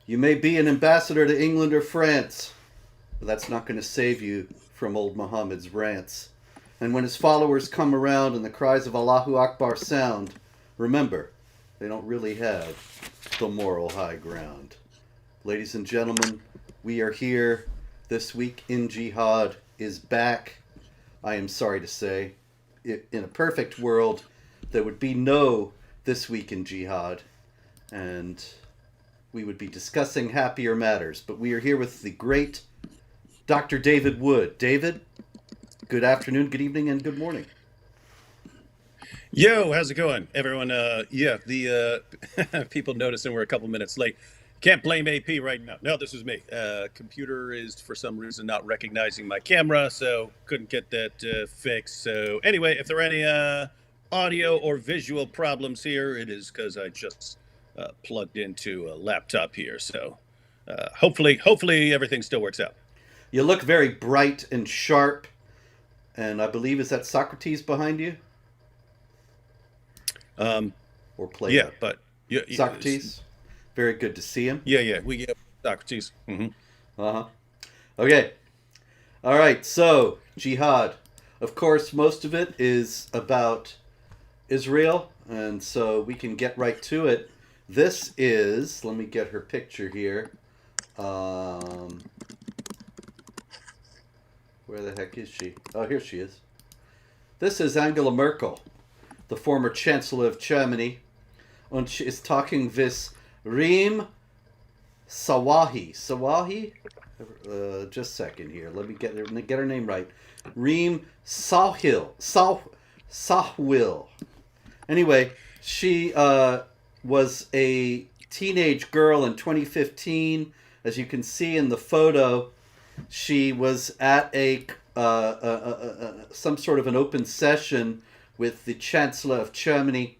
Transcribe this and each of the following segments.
You may be an ambassador to England or France, but that's not going to save you from old Muhammad's rants. And when his followers come around and the cries of Allahu Akbar sound, remember, they don't really have the moral high ground. Ladies and gentlemen, we are here. This week in Jihad is back. I am sorry to say, in a perfect world, there would be no This Week in Jihad, and we would be discussing happier matters. But we are here with the great Dr. David Wood. David, good afternoon, good evening, and good morning. Yo, how's it going, everyone? The people noticing we're a couple minutes late. Can't blame AP right now. No, this is me. Computer is for some reason not recognizing my camera, so couldn't get that fixed. So anyway, if there are any audio or visual problems here, it is because I just plugged into a laptop here. So hopefully everything still works out. You look very bright and sharp, and I believe, is that Socrates behind you? Or Plato? Yeah, but Socrates? Very good to see him. yeah, we get Socrates. Uh-huh. Okay. All right, so Jihad. Of course, most of it is about Israel, and so we can get right to it. This is, let me get her picture here. Where the heck is she? Oh, here she is. This is Angela Merkel, the former Chancellor of Germany, and she is talking with Reem Sawahi. Sawahi? Just a second here. Let me get her name right. Reem Sahil. Sahwil. Anyway, she was a teenage girl in 2015. As you can see in the photo, she was at some sort of an open session with the Chancellor of Germany,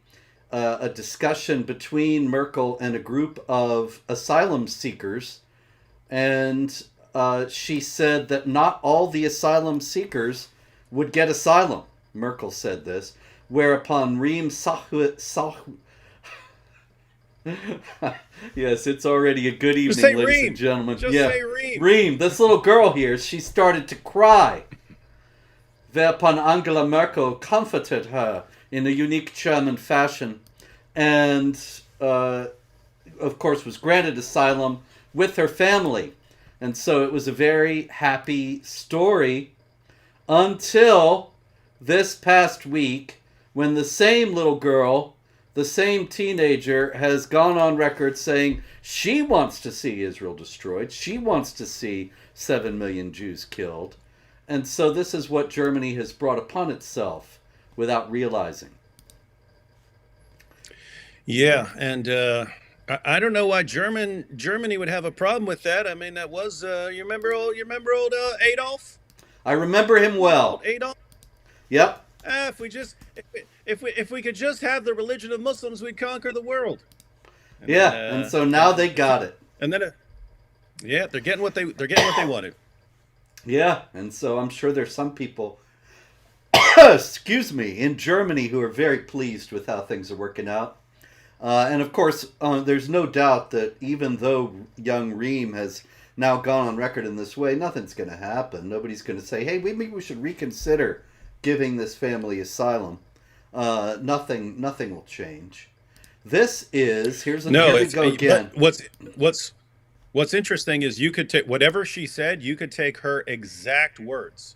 a discussion between Merkel and a group of asylum seekers. And she said that not all the asylum seekers would get asylum. Merkel said this, whereupon Reem yes, it's already a good evening, ladies Reem. and gentlemen. Just say Reem. Reem, this little girl here, she started to cry. Whereupon Angela Merkel comforted her in a unique German fashion, and of course was granted asylum with her family. And so it was a very happy story until this past week, when the same little girl, the same teenager, has gone on record saying she wants to see Israel destroyed. She wants to see 7 million Jews killed. And so this is what Germany has brought upon itself without realizing. Yeah, and I don't know why Germany would have a problem with that. I mean, that was you remember old Adolf? I remember him well. Old Adolf. Yep. If we could just have the religion of Muslims, we'd conquer the world. And yeah, then, and so now they got it. And then, yeah, they're getting what they wanted. Yeah, and so I'm sure there's some people, excuse me, in Germany who are very pleased with how things are working out. And of course, there's no doubt that even though young Reem has now gone on record in this way, nothing's going to happen. Nobody's going to say, hey, maybe we should reconsider giving this family asylum. Nothing will change. This is, here we go again. What's interesting is you could take whatever she said, you could take her exact words.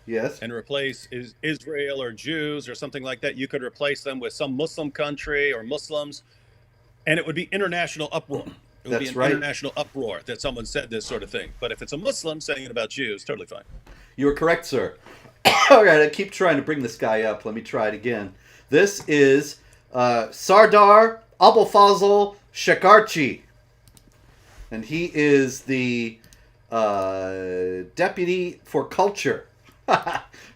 Yes. And replace Israel or Jews or something like that. You could replace them with some Muslim country or Muslims, and it would be international uproar. It would be an international uproar that someone said this sort of thing. But if it's a Muslim saying it about Jews, totally fine. You are correct, sir. All right, I keep trying to bring this guy up. Let me try it again. This is Sardar Abulfazl Shekarchi. And he is the deputy for culture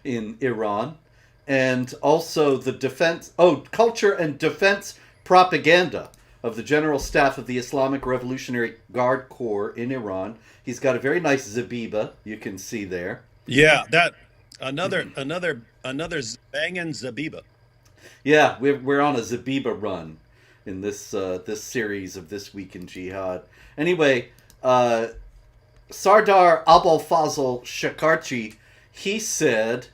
in Iran, and also the culture and defense propaganda of the General Staff of the Islamic Revolutionary Guard Corps in Iran. He's got a very nice zabiba, you can see there. Yeah, that another banging zabiba. Yeah, we're on a zabiba run. in this series of This Week in Jihad. Anyway, uh, Sardar Abulfazl Shakarchi, he said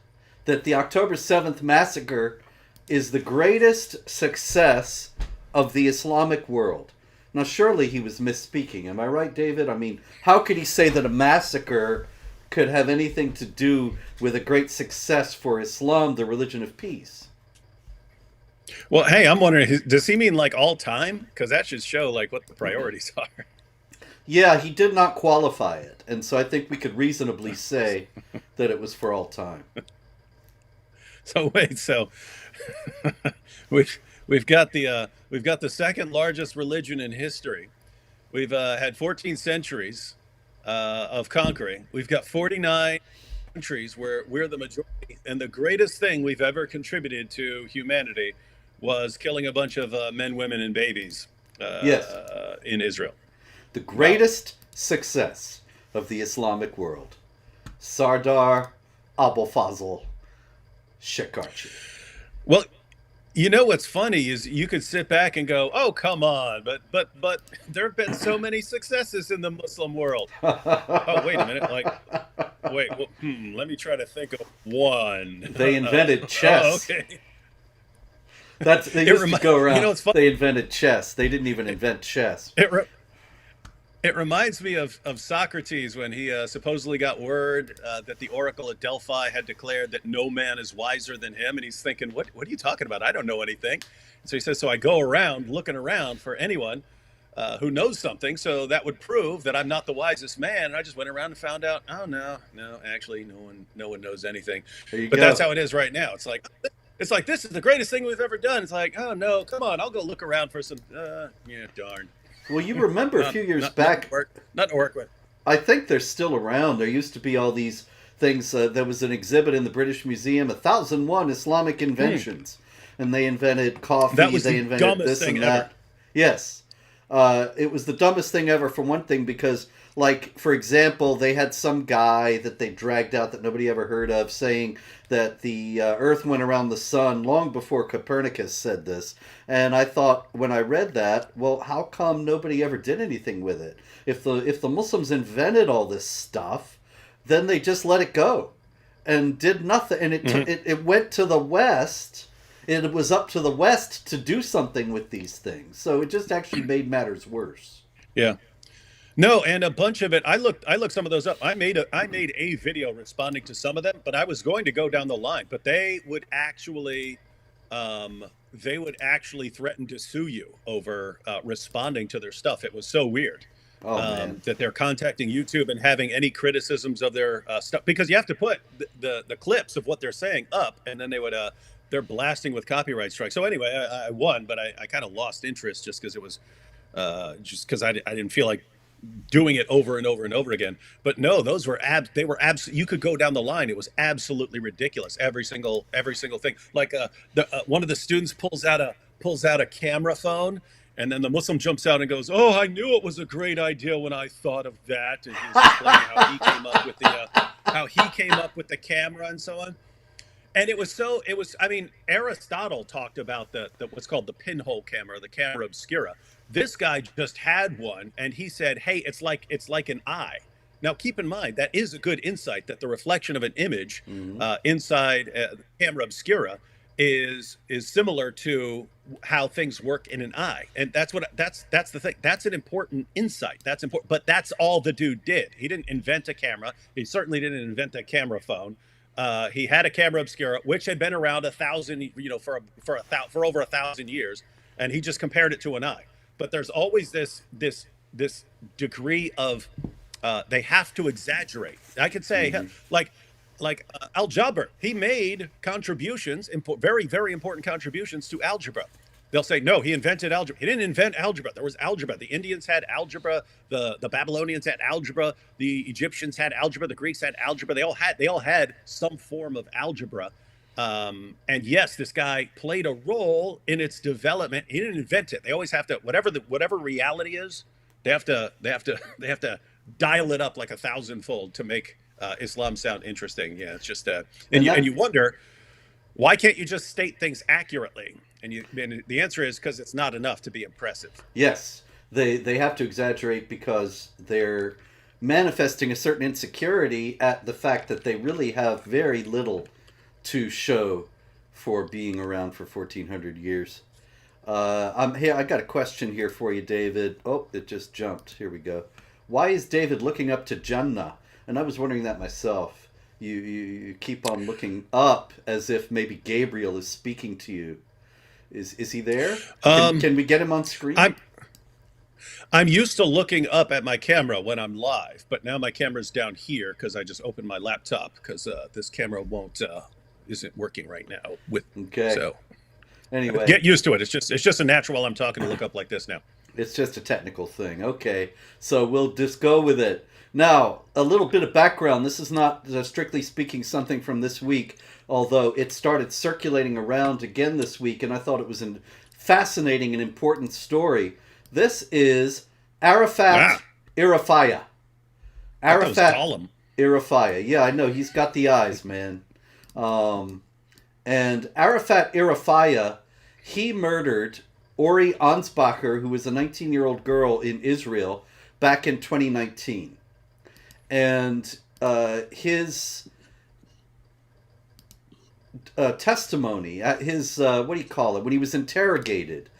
that the October 7th massacre is the greatest success of the Islamic world. Now, surely he was misspeaking. Am I right, David? I mean, how could he say that a massacre could have anything to do with a great success for Islam, the religion of peace? Well, hey, I'm wondering, does he mean like all time? Because that should show like what the priorities are. Yeah, he did not qualify it, and so I think we could reasonably say that it was for all time. So wait, so we've got the second largest religion in history. We've had 14 centuries of conquering. We've got 49 countries where we're the majority, and the greatest thing we've ever contributed to humanity was killing a bunch of men, women, and babies Yes, in Israel. the Wow. greatest success of the Islamic world. Sardar Abulfazl Shakarchi. Well, you know what's funny is you could sit back and go, "Oh, come on," but there have been so many successes in the Muslim world. Oh, wait a minute, like wait, well, let me try to think of one. They invented Oh, chess. okay. That's they It used to remi- go you know, around. it's funny. They invented chess. They didn't even invent chess. It re- It reminds me of Socrates when he supposedly got word that the Oracle at Delphi had declared that no man is wiser than him, and he's thinking, "What are you talking about? I don't know anything." So he says, "So I go around looking around for anyone who knows something, so that would prove that I'm not the wisest man." And I just went around and found out, oh no, no, actually, no one knows anything. There you But that's go. how it is right now. It's like this is the greatest thing we've ever done. It's like, oh no, come on, I'll go look around for some. Yeah, darn. Well, you remember a Not few years not not to back, work not to work with. I think they're still around. There used to be all these things. There was an exhibit in the British Museum, 1001 Islamic Hmm. inventions. And they invented That coffee, was they the invented dumbest this thing and ever. that. Yes. It was the dumbest thing ever, for one thing, because, like, for example, they had some guy that they dragged out that nobody ever heard of saying that the Earth went around the sun long before Copernicus said this. And I thought, when I read that, well, how come nobody ever did anything with it? If the Muslims invented all this stuff, then they just let it go and did nothing. And Hmm. it went to the West. It was up to the West to do something with these things. So it just actually made matters worse. Yeah. No, and a bunch of it. I looked some of those up. I made a video responding to some of them, but I was going to go down the line. But they would actually threaten to sue you over responding to their stuff. It was so weird Oh man. that they're contacting YouTube and having any criticisms of their stuff, because you have to put the clips of what they're saying up, and then they're blasting with copyright strikes. So anyway, I won, but I kind of lost interest just because it was just because I didn't feel like doing it over and over and over again. But no, those were they were you could go down the line. It was absolutely ridiculous. Every single thing. Like one of the students pulls out a camera phone, and then the Muslim jumps out and goes, "Oh, I knew it was a great idea when I thought of that." And he was explaining how he came up with the camera and so on. And I mean, Aristotle talked about the what's called the pinhole camera, the camera obscura. This guy just had one, and he said, "Hey, it's like an eye." Now, keep in mind that is a good insight, that the reflection of an image Hmm. inside the camera obscura is similar to how things work in an eye, and that's the thing. That's an important insight. That's important, but that's all the dude did. He didn't invent a camera. He certainly didn't invent a camera phone. He had a camera obscura, which had been around a thousand, for over 1,000 years, and he just compared it to an eye. But there's always this degree of they have to exaggerate. I could say Hmm. like Al Jabr, he made contributions, very very important contributions to algebra. They'll say no, he invented algebra. He didn't invent algebra. There was algebra. The Indians had algebra. The Babylonians had algebra. The Egyptians had algebra. The Greeks had algebra. They all had some form of algebra. And yes, this guy played a role in its development. He didn't invent it. They always have to, whatever reality is, they have to dial it up like a thousandfold to make Islam sound interesting. Yeah, it's just and And you and that you wonder, why can't you just state things accurately? And the answer is because it's not enough to be impressive. Yes, they have to exaggerate because they're manifesting a certain insecurity at the fact that they really have very little to show for being around for 1400 years. I'm here. I got a question here for you, David. Oh, it just jumped. Here we go. Why is David looking up to Jannah? And I was wondering that myself. You keep on looking up as if maybe Gabriel is speaking to you. Is he there? Can we get him on screen? I'm I'm used to looking up at my camera when I'm live, but now my camera's down here because I just opened my laptop because this camera won't isn't working right now. Okay. So Anyway, get used to it. It's just a natural while I'm talking to look up like this now. it's just a technical thing. Okay, so we'll just go with it. Now, a little bit of background. This is not, strictly speaking, something from this week, although it started circulating around again this week, and I thought it was a fascinating and important story. This is Arafat Irafaya. That was Arafat Gollum. Irafaya. Yeah, I know. He's got the eyes, man. And Arafat Irafaya, he murdered Ori Ansbacher, who was a 19-year-old girl in Israel, back in 2019. And his testimony, his what do you call it? When he was interrogated,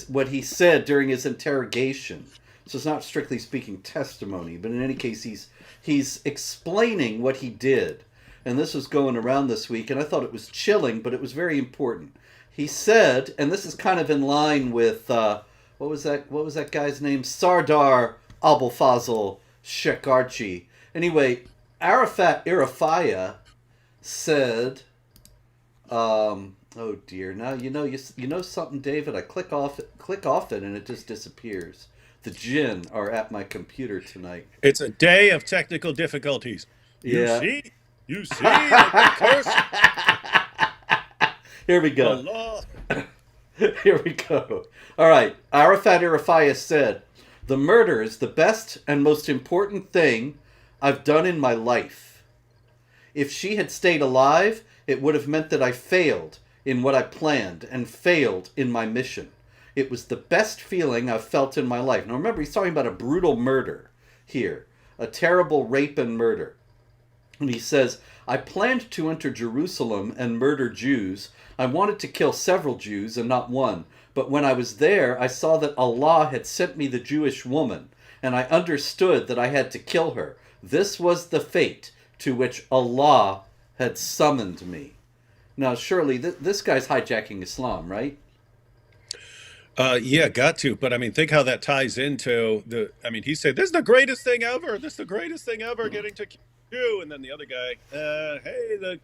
what he said during his interrogation. So it's not strictly speaking testimony, but in any case, he's explaining what he did. And this was going around this week, and I thought it was chilling, but it was very important. He said, and this is kind of in line with what was that guy's name? Sardar Abulfazl Shekarchi. Anyway, Arafat Irafaya said, oh dear, now you know something, David. I click off it, and it just disappears. The jinn are at my computer tonight. It's a day of technical difficulties. Yeah. You see the curse. Here we go. Allah. Here we go. All right. Arafat Irafaya said, "The murder is the best and most important thing I've done in my life. If she had stayed alive, it would have meant that I failed in what I planned and failed in my mission. It was the best feeling I've felt in my life." Now remember, he's talking about a brutal murder here, a terrible rape and murder. And he says, "I planned to enter Jerusalem and murder Jews. I wanted to kill several Jews and not one. But when I was there, I saw that Allah had sent me the Jewish woman, and I understood that I had to kill her. This was the fate to which Allah had summoned me." Now, surely this guy's hijacking Islam, right? Yeah, got to. But I mean, think how that ties into he said, "This is the greatest thing ever. This is the greatest thing ever, getting to kill you." And then the other guy, "Hey, the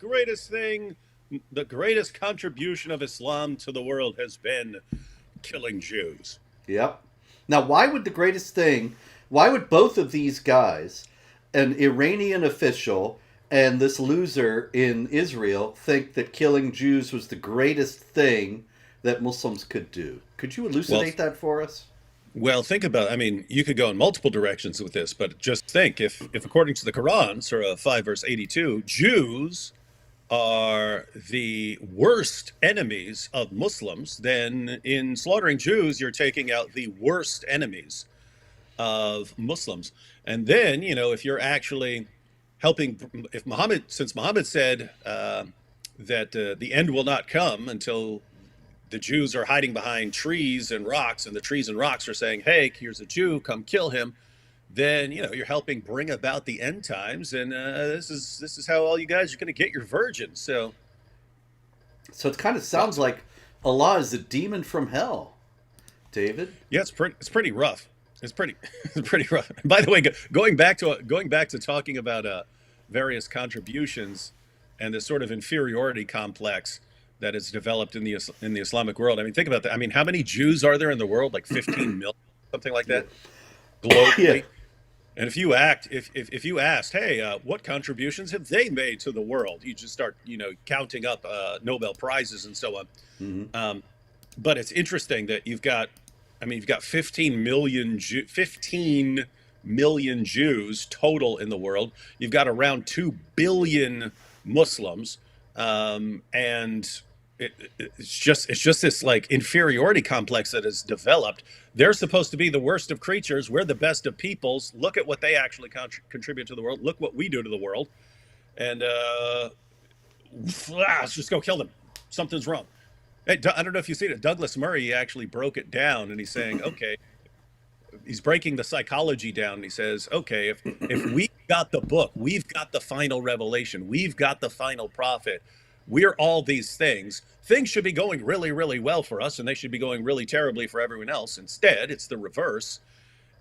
greatest contribution of Islam to the world has been killing Jews." Yep. Now, why would both of these guys, an Iranian official and this loser in Israel, think that killing Jews was the greatest thing that Muslims could do? Could you elucidate that for us? Well, think about, you could go in multiple directions with this, but just think, if according to the Quran, Surah 5, verse 82, Jews are the worst enemies of Muslims, then in slaughtering Jews, you're taking out the worst enemies of Muslims. And then, if you're actually helping, since Muhammad said that the end will not come until the Jews are hiding behind trees and rocks, and the trees and rocks are saying, "Hey, here's a Jew, come kill him," then you're helping bring about the end times, and this is how all you guys are going to get your virgins. So it kind of sounds like Allah is a demon from hell, David. Yeah, it's pretty rough. It's pretty rough. By the way, going back to talking about various contributions and this sort of inferiority complex that is developed in the Islamic world. Think about that. How many Jews are there in the world? Like 15 million, something like that, globally. Yeah. And if you asked, "Hey, what contributions have they made to the world?" You just start, counting up Nobel prizes and so on. Mm-hmm. But it's interesting that you've got 15 million Jews total in the world. You've got around 2 billion Muslims, and it's just this like inferiority complex that is developed. They're supposed to be the worst of creatures. We're the best of peoples. Look at what they actually contribute to the world. Look what we do to the world. And let's just go kill them. Something's wrong. Hey, I don't know if you've seen it. Douglas Murray actually broke it down, and he's saying, okay, he's breaking the psychology down. And he says, okay, if we got the book, we've got the final revelation, we've got the final prophet. We're all these things. Things should be going really, really well for us, and they should be going really terribly for everyone else. Instead, it's the reverse.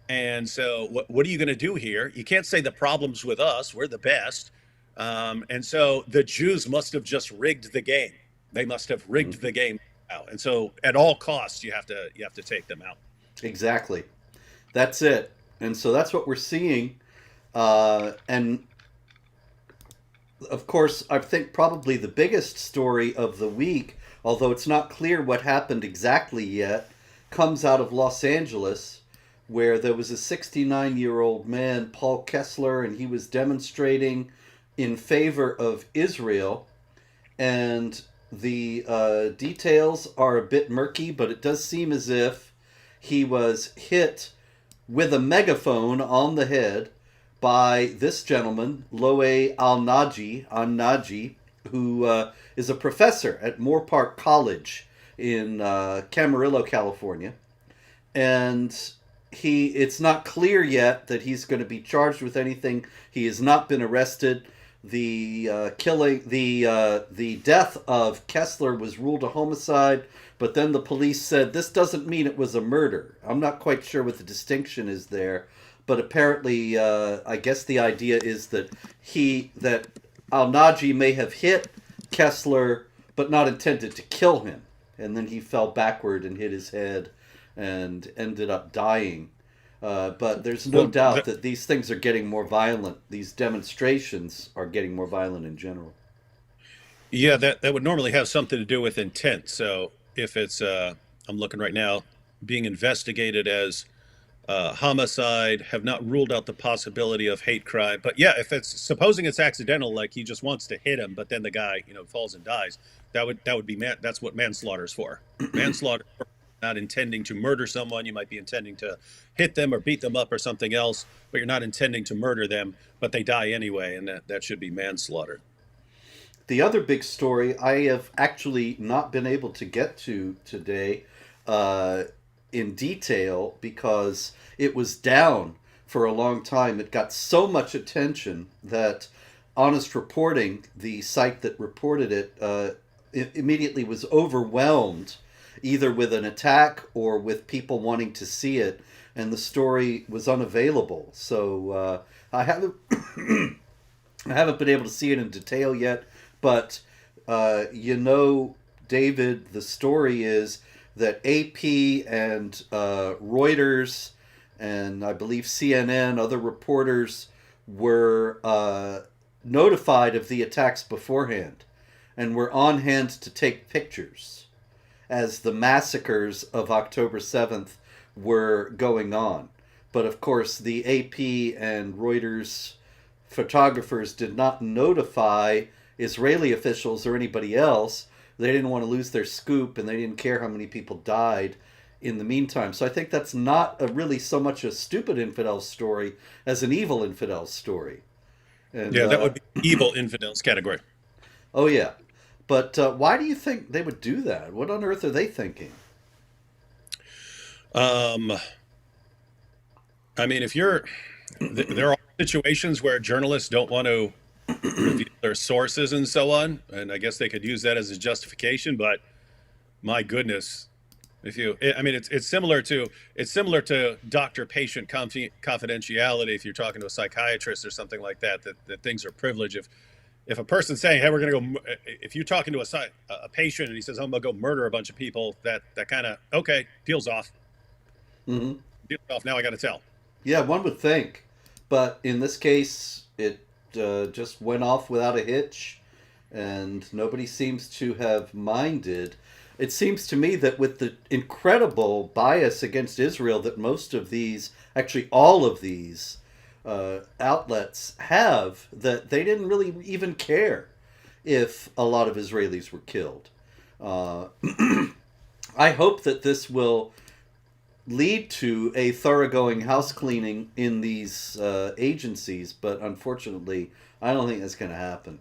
And so, what are you going to do here? You can't say the problem's with us. We're the best. And so the Jews must have just rigged the game. They must have rigged the game out. And so, at all costs, you have to take them out. Exactly. That's it. And so that's what we're seeing. And of course, I think probably the biggest story of the week, although it's not clear what happened exactly yet, comes out of Los Angeles, where there was a 69-year-old man, Paul Kessler, and he was demonstrating in favor of Israel. And the details are a bit murky, but it does seem as if he was hit with a megaphone on the head by this gentleman, Loe Al-Naji, who is a professor at Moore Park College in Camarillo, California. And it's not clear yet that he's going to be charged with anything. He has not been arrested. The death of Kessler was ruled a homicide, but then the police said this doesn't mean it was a murder. I'm not quite sure what the distinction is there, but apparently, I guess the idea is that Al-Naji may have hit Kessler, but not intended to kill him, and then he fell backward and hit his head, and ended up dying. But there's no doubt that these things are getting more violent. These demonstrations are getting more violent in general. Yeah, that would normally have something to do with intent. So if it's, I'm looking right now, being investigated as homicide, have not ruled out the possibility of hate crime. But yeah, if it's supposing it's accidental, like he just wants to hit him, but then the guy, falls and dies, that would be that's what manslaughter is for. Manslaughter, not intending to murder someone. You might be intending to hit them or beat them up or something else, but you're not intending to murder them, but they die anyway, and that should be manslaughter. The other big story I have actually not been able to get to today in detail because it was down for a long time. It got so much attention that Honest Reporting, the site that reported it immediately was overwhelmed either with an attack or with people wanting to see it, and the story was unavailable. So I haven't I haven't been able to see it in detail yet, but David, the story is that AP and Reuters and I believe CNN, other reporters were notified of the attacks beforehand and were on hand to take pictures as the massacres of October 7th were going on. But of course, the AP and Reuters photographers did not notify Israeli officials or anybody else. They didn't want to lose their scoop, and they didn't care how many people died in the meantime. So I think that's not really so much a stupid infidel story as an evil infidel story. And, Yeah, that would be evil infidels category. oh, yeah. But why do you think they would do that? What on earth are they thinking? Um, I mean, there are situations where journalists don't want to reveal their sources and so on, and I guess they could use that as a justification. But my goodness, it's similar to doctor-patient confidentiality. If you're talking to a psychiatrist or something like that, that things are privileged. If a person's saying, "Hey, we're going to go," if you're talking to a patient and he says, "I'm going to go murder a bunch of people," that kind of okay, peels off. Hmm. Peels off. Now I got to tell. Yeah, one would think. But in this case, it just went off without a hitch, and nobody seems to have minded. It seems to me that with the incredible bias against Israel that most of these, actually all of these outlets have, that they didn't really even care if a lot of Israelis were killed. Uh, I hope that this will lead to a thoroughgoing house cleaning in these agencies, but unfortunately, I don't think that's going to happen.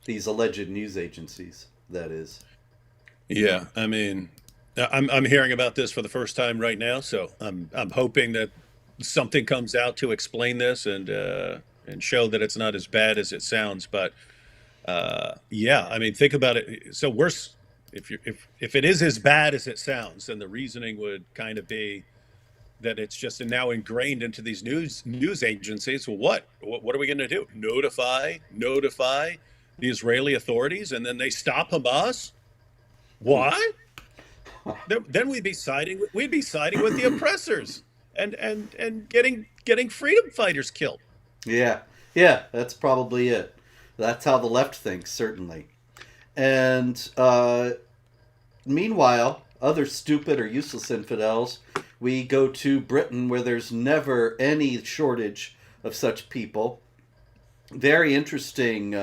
These alleged news agencies, that is. Yeah, I mean, I'm hearing about this for the first time right now, so I'm hoping that something comes out to explain this and show that it's not as bad as it sounds. But yeah, I mean, think about it. So worse, if it is as bad as it sounds, then the reasoning would kind of be that it's just now ingrained into these news agencies. Well, what are we going to do? Notify the Israeli authorities, and then they stop Hamas? Why? Then we'd be siding with the oppressors and getting freedom fighters killed. Yeah, yeah, that's probably it. That's how the left thinks, certainly. And meanwhile, other stupid or useless infidels, we go to Britain where there's never any shortage of such people. Very interesting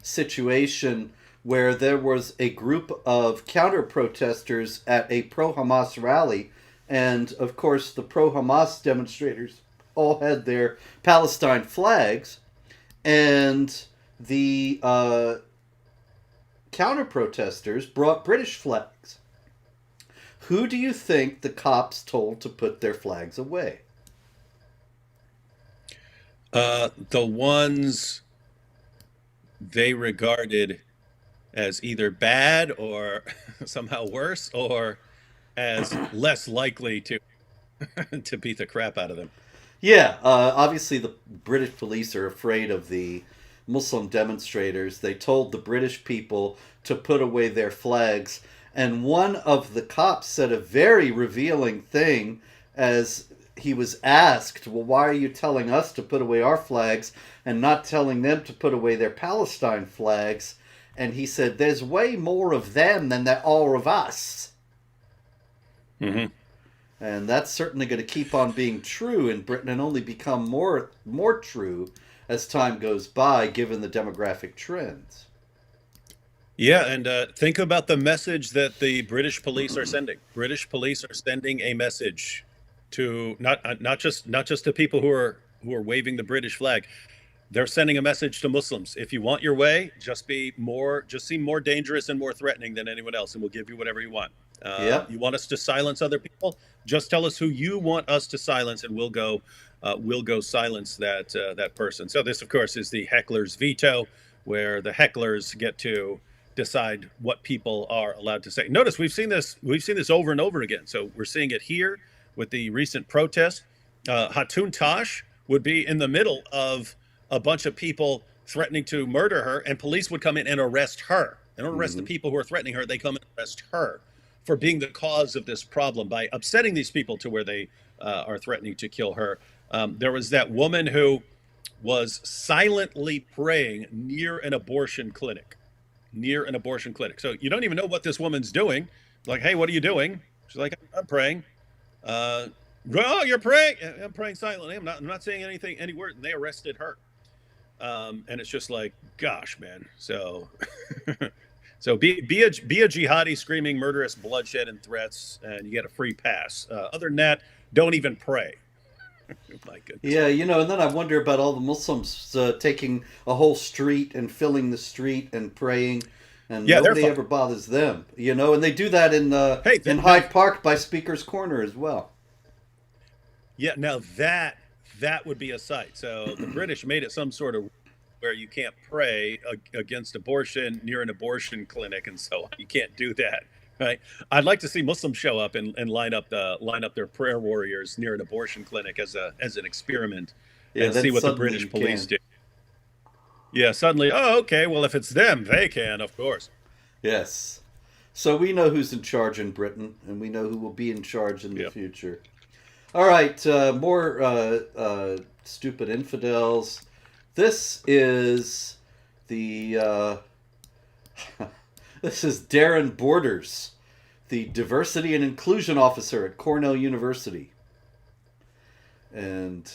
situation where there was a group of counter protesters at a pro Hamas rally. And of course, the pro Hamas demonstrators all had their Palestine flags. And the counter protesters brought British flags. Who do you think the cops told to put their flags away? The ones they regarded as either bad or somehow worse or as less likely to to beat the crap out of them. Yeah, obviously the British police are afraid of the Muslim demonstrators. They told the British people to put away their flags. And one of the cops said a very revealing thing as he was asked, well, why are you telling us to put away our flags and not telling them to put away their Palestine flags? And he said, there's way more of them than there are of us. Mm-hmm. And that's certainly going to keep on being true in Britain and only become more true as time goes by, given the demographic trends. Yeah, and think about the message that the British police are sending. British police are sending a message to not just to people who are waving the British flag. They're sending a message to Muslims. If you want your way, just seem more dangerous and more threatening than anyone else, and we'll give you whatever you want. Yep. You want us to silence other people? Just tell us who you want us to silence, and we'll go silence that person. So this, of course, is the heckler's veto, where the hecklers get to decide what people are allowed to say. Notice we've seen this over and over again. So we're seeing it here with the recent protest. Hatun Tash would be in the middle of a bunch of people threatening to murder her, and police would come in and arrest her. They don't arrest the people who are threatening her. They come and arrest her for being the cause of this problem by upsetting these people to where they are threatening to kill her. There was that woman who was silently praying near an abortion clinic. So you don't even know what this woman's doing. Like, hey, what are you doing? She's like, I'm praying. Oh, you're praying? I'm praying silently. I'm not saying anything, any word. And they arrested her. And it's just like, gosh, man. So, so be a jihadi screaming murderous bloodshed and threats, and you get a free pass. Other than that, don't even pray. My goodness. Yeah, and then I wonder about all the Muslims taking a whole street and filling the street and praying, and Yeah, they're nobody fine. ever bothers them. And they do that Hey, in Hyde Park by Speaker's Corner as well. yeah. Now that would be a sight. So the British made it some sort of where you can't pray against abortion near an abortion clinic, and so on. You can't do that. Right. I'd like to see Muslims show up and line up their prayer warriors near an abortion clinic as an experiment Yeah, and then see what the suddenly British you police can. do. Yeah, suddenly, oh, okay, well, if it's them, they can, of course. Yes. So we know who's in charge in Britain, and we know who will be in charge in the Yeah. future. All right, more stupid infidels. This is the this is Darren Borders, the diversity and inclusion officer at Cornell University, and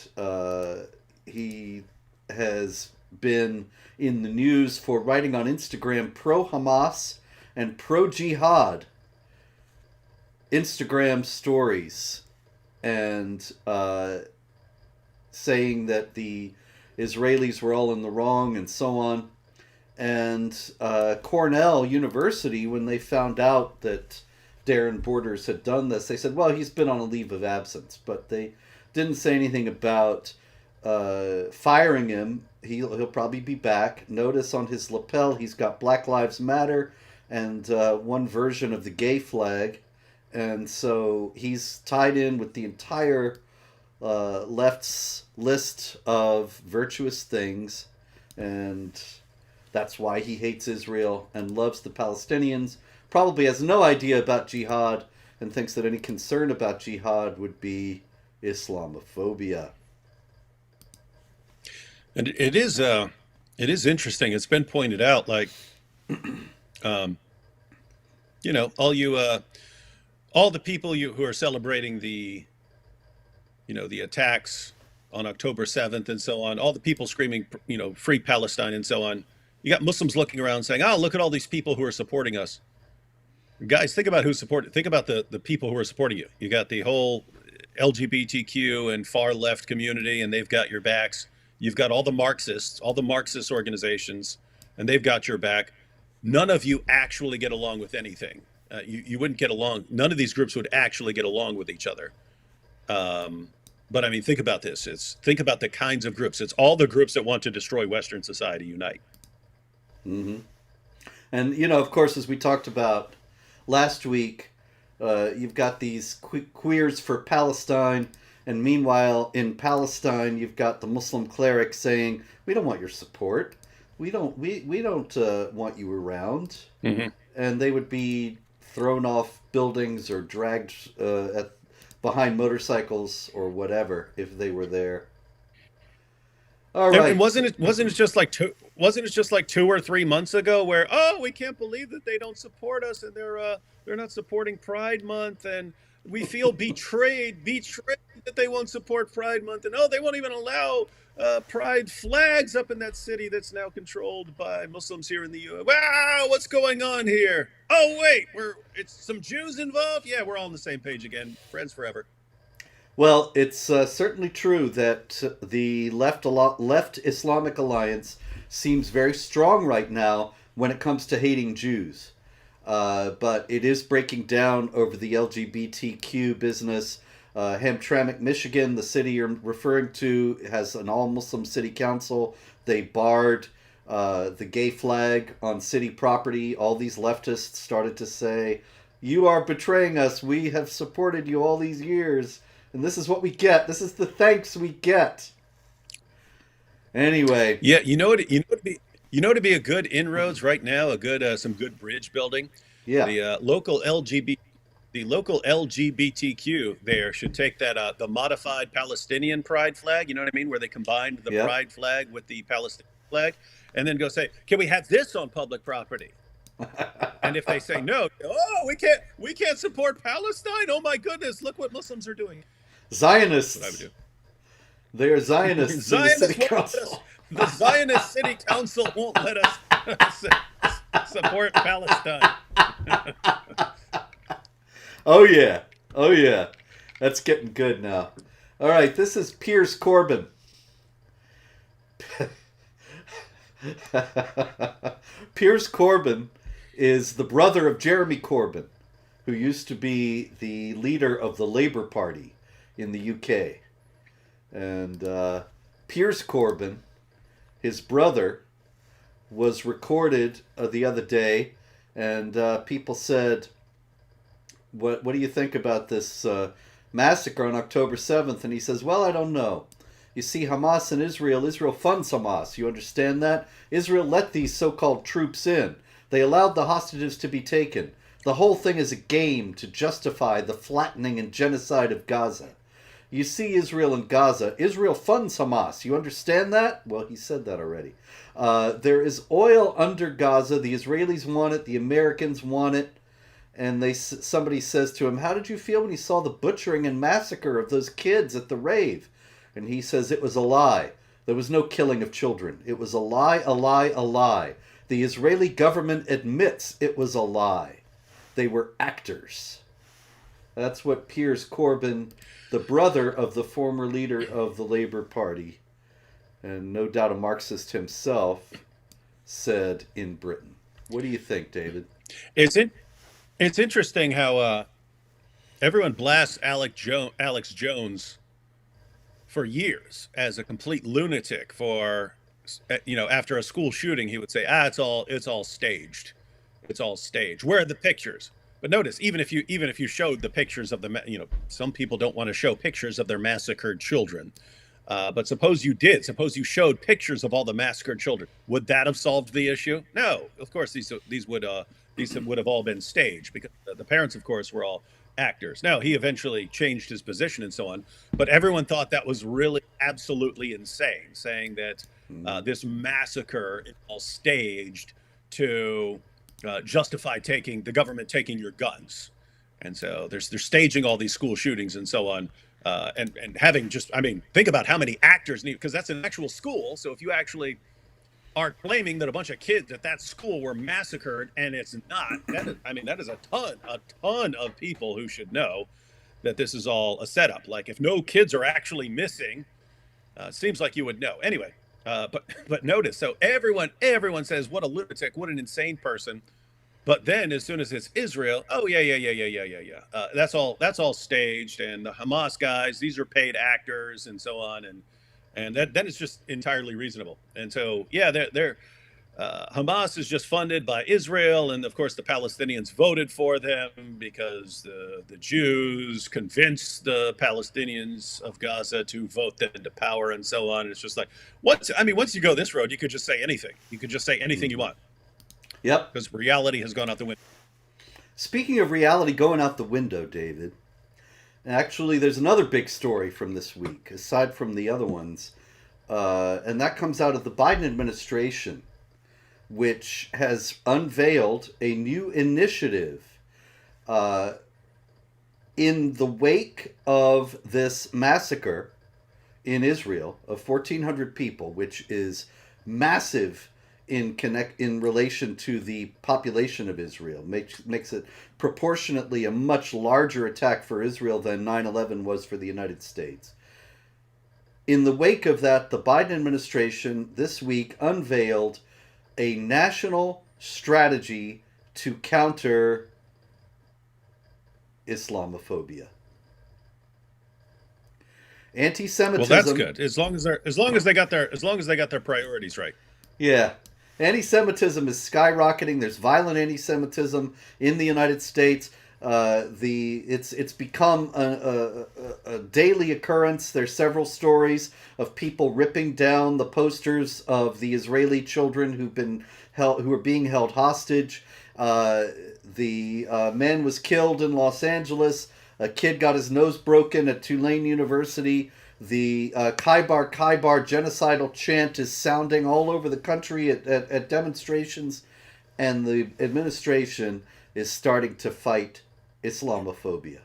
he has been in the news for writing on Instagram pro Hamas and pro-jihad Instagram stories and saying that the Israelis were all in the wrong and so on. And Cornell University, when they found out that Darren Borders had done this, they said, well, he's been on a leave of absence. But they didn't say anything about firing him. He'll probably be back. Notice on his lapel, he's got Black Lives Matter and one version of the gay flag. And so he's tied in with the entire left's list of virtuous things. And that's why he hates Israel and loves the Palestinians. Probably has no idea about jihad and thinks that any concern about jihad would be Islamophobia. And it is interesting. It's been pointed out, like, all the people who are celebrating the attacks on October 7th and so on, all the people screaming, free Palestine and so on. You got Muslims looking around saying, oh, look at all these people who are supporting us. Guys, think about think about the people who are supporting you. You got the whole LGBTQ and far left community, and they've got your backs. You've got all the Marxists, all the Marxist organizations, and they've got your back. None of you actually get along with anything. You wouldn't get along. None of these groups would actually get along with each other. But I mean, think about this. Think about the kinds of groups. It's all the groups that want to destroy Western society unite. Mm-hmm. And, of course, as we talked about last week, you've got these queers for Palestine. And meanwhile, in Palestine, you've got the Muslim clerics saying, we don't want your support. We don't want you around. Mm-hmm. And they would be thrown off buildings or dragged behind motorcycles or whatever if they were there. All right. And wasn't it just like 2 or 3 months ago where, oh, we can't believe that they don't support us and they're not supporting Pride Month, and we feel betrayed that they won't support Pride Month, and they won't even allow pride flags up in that city that's now controlled by Muslims here in the U.S. Wow, what's going on here? Oh wait, it's some Jews involved. Yeah, we're all on the same page again, friends forever. Well, it's certainly true that the left Islamic alliance seems very strong right now when it comes to hating Jews. But it is breaking down over the LGBTQ business. Hamtramck, Michigan, the city you're referring to, has an all-Muslim city council. They barred the gay flag on city property. All these leftists started to say, you are betraying us. We have supported you all these years. And this is what we get. This is the thanks we get. Anyway. Yeah, you know what to be a good inroads right now, some good bridge building. Yeah. The local LGBTQ there should take that the modified Palestinian pride flag, you know what I mean, where they combined the pride flag with the Palestinian flag, and then go say, can we have this on public property? And if they say no, we can't support Palestine. Oh my goodness, look what Muslims are doing. Zionists. That's what I would do. They're Zionists. The Zionist City Council won't let us support Palestine. Oh yeah. That's getting good now. All right, this is Piers Corbyn. Piers Corbyn is the brother of Jeremy Corbyn, who used to be the leader of the Labour Party in the UK. And Piers Corbyn, his brother, was recorded the other day, and people said, what do you think about this massacre on October 7th? And he says, well, I don't know. You see, Hamas and Israel funds Hamas. You understand that? Israel let these so-called troops in. They allowed the hostages to be taken. The whole thing is a game to justify the flattening and genocide of Gaza. You see Israel and Gaza. Israel funds Hamas. You understand that? Well, he said that already. There is oil under Gaza. The Israelis want it. The Americans want it. And somebody says to him, how did you feel when you saw the butchering and massacre of those kids at the rave? And he says, it was a lie. There was no killing of children. It was a lie, a lie, a lie. The Israeli government admits it was a lie. They were actors. That's what Piers Corbyn, the brother of the former leader of the Labour Party, and no doubt a Marxist himself, said in Britain. What do you think, David? It's interesting how everyone blasts Alex Jones for years as a complete lunatic for, after a school shooting, he would say, it's all staged. It's all staged. Where are the pictures? But notice, even if you showed the pictures of some people don't want to show pictures of their massacred children. But suppose you did. Suppose you showed pictures of all the massacred children. Would that have solved the issue? No. Of course, these would have all been staged because the parents, of course, were all actors. Now, he eventually changed his position and so on, but everyone thought that was really absolutely insane, saying that this massacre is all staged to justify the government taking your guns. And so they're staging all these school shootings and so on. And having think about how many actors need, because that's an actual school. So if you actually are claiming that a bunch of kids at that school were massacred and it's not, that is a ton of people who should know that this is all a setup. Like if no kids are actually missing, it seems like you would know. Anyway, but notice, so everyone says, what a lunatic, what an insane person. But then, as soon as it's Israel, oh yeah, that's all staged, and the Hamas guys, these are paid actors, and so on, and then it's just entirely reasonable. And so, yeah, Hamas is just funded by Israel, and of course the Palestinians voted for them because the Jews convinced the Palestinians of Gaza to vote them into power, and so on. It's just like once you go this road, you could just say anything. You could just say anything you want. Yep. Because reality has gone out the window. Speaking of reality going out the window, David, actually there's another big story from this week, aside from the other ones, and that comes out of the Biden administration, which has unveiled a new initiative in the wake of this massacre in Israel of 1,400 people, which is massive in relation to the population of Israel, makes it proportionately a much larger attack for Israel than 9/11 was for the United States. In the wake of that, the Biden administration this week unveiled a national strategy to counter Islamophobia. Anti-Semitism. Well, that's good. As long as they got their priorities right. Yeah. Anti-Semitism is skyrocketing. There's violent anti-Semitism in the United States. It's become a daily occurrence. There's several stories of people ripping down the posters of the Israeli children who are being held hostage. The man was killed in Los Angeles. A kid got his nose broken at Tulane University. The Kaibar genocidal chant is sounding all over the country at demonstrations, and the administration is starting to fight Islamophobia.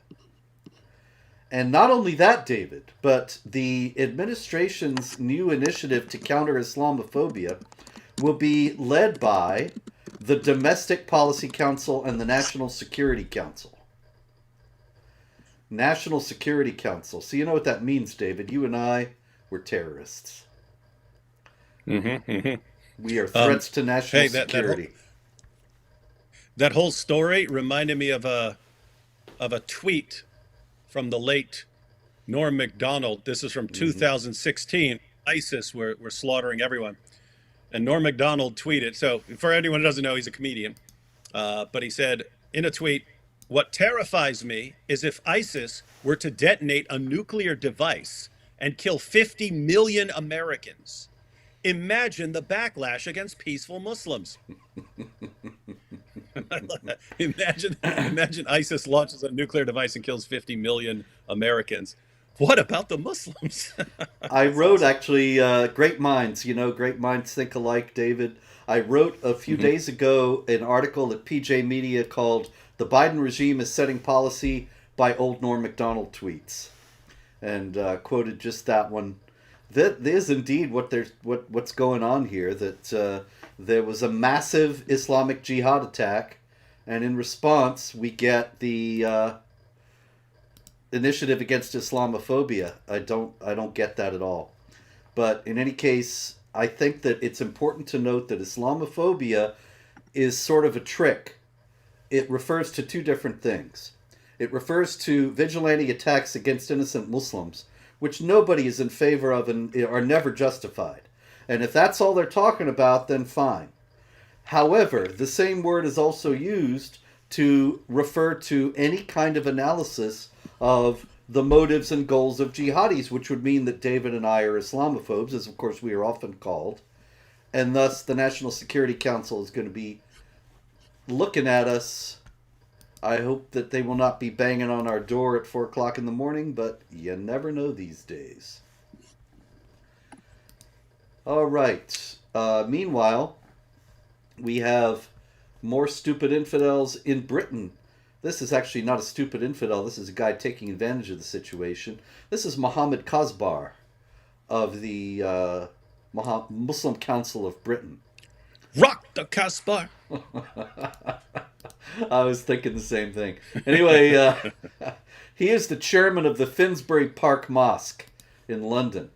And not only that, David, but the administration's new initiative to counter Islamophobia will be led by the Domestic Policy Council and the National Security Council. National Security Council. So you know what that means, David. You and I were terrorists. We are threats to national security. That whole story reminded me of a tweet from the late Norm Macdonald. This is from 2016. ISIS were slaughtering everyone. And Norm Macdonald tweeted, so for anyone who doesn't know, he's a comedian. But he said in a tweet, "What terrifies me is if ISIS were to detonate a nuclear device and kill 50 million Americans. Imagine the backlash against peaceful Muslims." Imagine ISIS launches a nuclear device and kills 50 million Americans. What about the Muslims? I wrote, actually, great minds think alike, David. I wrote a few days ago an article at PJ Media called "The Biden Regime is Setting Policy by Old Norm Macdonald Tweets," and quoted just that one. That is indeed what's going on here. That there was a massive Islamic Jihad attack, and in response, we get the initiative against Islamophobia. I don't get that at all. But in any case, I think that it's important to note that Islamophobia is sort of a trick. It refers to two different things. It refers to vigilante attacks against innocent Muslims, which nobody is in favor of and are never justified. And if that's all they're talking about, then fine. However, the same word is also used to refer to any kind of analysis of the motives and goals of jihadis, which would mean that David and I are Islamophobes, as of course we are often called. And thus the National Security Council is going to be looking at us. I hope that they will not be banging on our door at 4 o'clock in the morning, but you never know these days. All right. Meanwhile, we have more stupid infidels in Britain. This is actually not a stupid infidel. This is a guy taking advantage of the situation. This is Mohammed Kasbar of the Muslim Council of Britain. Rock the Kasbah. I was thinking the same thing. Anyway, he is the chairman of the Finsbury Park Mosque in London.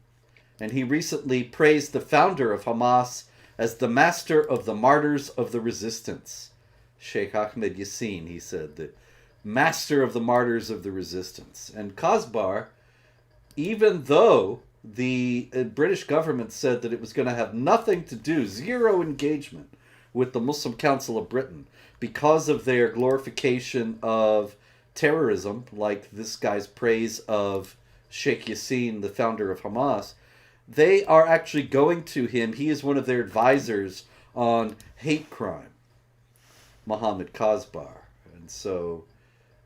And he recently praised the founder of Hamas as the master of the martyrs of the resistance. Sheikh Ahmed Yassin, he said, the master of the martyrs of the resistance. And Kasbar, even though the British government said that it was going to have nothing to do, zero engagement with the Muslim Council of Britain because of their glorification of terrorism, like this guy's praise of Sheikh Yassin, the founder of Hamas, they are actually going to him. He is one of their advisors on hate crime, Mohammed Kasbar. And so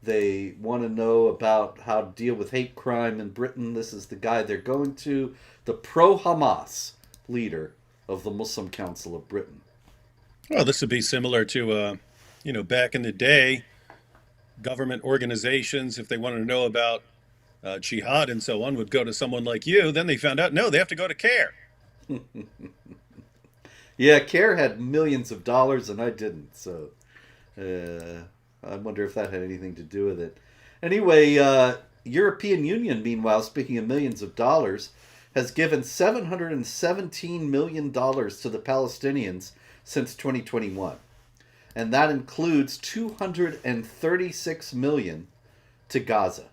they want to know about how to deal with hate crime in Britain. This is the guy they're going to, the pro-Hamas leader of the Muslim Council of Britain. Well, this would be similar to, back in the day, government organizations, if they wanted to know about jihad and so on, would go to someone like you. Then they found out, no, they have to go to CARE. Yeah, CARE had millions of dollars and I didn't. So I wonder if that had anything to do with it. Anyway, European Union, meanwhile, speaking of millions of dollars, has given $717 million to the Palestinians since 2021. And that includes $236 million to Gaza.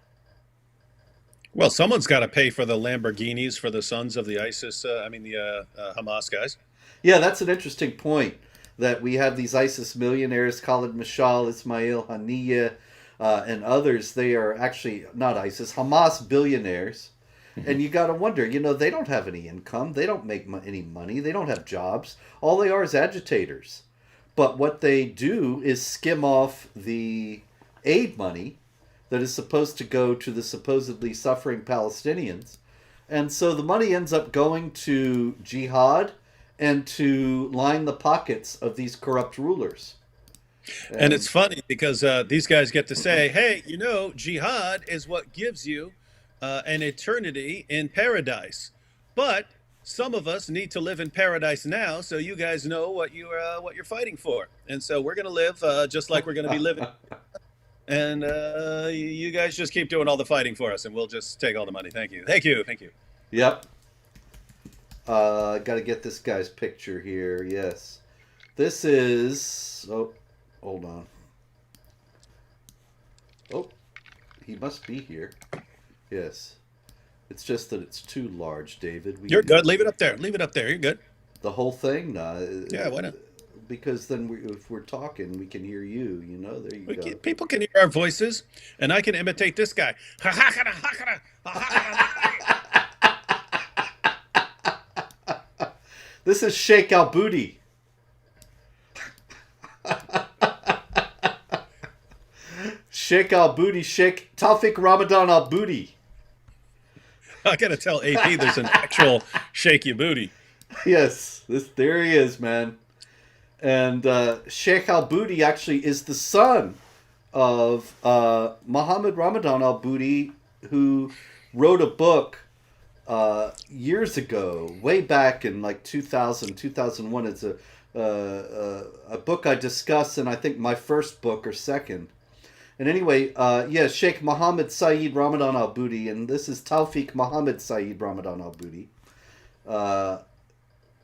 Well, someone's got to pay for the Lamborghinis for the sons of the Hamas guys. Yeah, that's an interesting point, that we have these ISIS millionaires, Khalid Mashal, Ismail Haniyeh, and others. They are actually not ISIS, Hamas billionaires. And you got to wonder, they don't have any income. They don't make any money. They don't have jobs. All they are is agitators. But what they do is skim off the aid money that is supposed to go to the supposedly suffering Palestinians. And so the money ends up going to jihad and to line the pockets of these corrupt rulers. And it's funny because these guys get to say, hey, jihad is what gives you an eternity in paradise. But some of us need to live in paradise now, so you guys know what you're fighting for. And so we're going to live just like we're going to be living. And you guys just keep doing all the fighting for us, and we'll just take all the money. Thank you. Thank you. Thank you. Yep. Got to get this guy's picture here. Yes. This is... Oh, hold on. Oh, he must be here. Yes. It's just that it's too large, David. You're good. Leave it up there. Leave it up there. You're good. The whole thing? Yeah, why not? Because then if we're talking, we can hear you. There you go. People can hear our voices, and I can imitate this guy. This is Sheikh Al-Budi. Sheikh Al-Budi, Sheikh Tawfiq Ramadan Al-Budi. I gotta tell AP there's an actual Sheikh Al-Budi. Yes, there he is, man. And Sheikh Al-Budi actually is the son of Muhammad Ramadan Al-Budi, who wrote a book years ago, way back in like 2000, 2001. It's a book I discuss, and I think my first book or second. And anyway, yeah, Sheikh Mohammed Saeed Ramadan Al Budi, and this is Tawfiq Mohammed Saeed Ramadan Al Budi.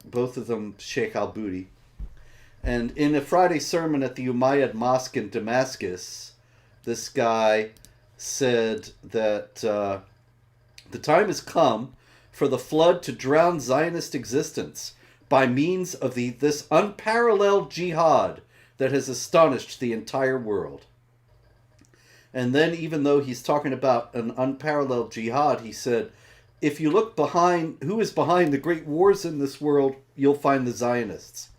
Both of them Sheikh Al Budi. And in a Friday sermon at the Umayyad Mosque in Damascus, this guy said that the time has come for the flood to drown Zionist existence by means of this unparalleled jihad that has astonished the entire world. And then, even though he's talking about an unparalleled jihad, he said, if you look behind, who is behind the great wars in this world, you'll find the Zionists.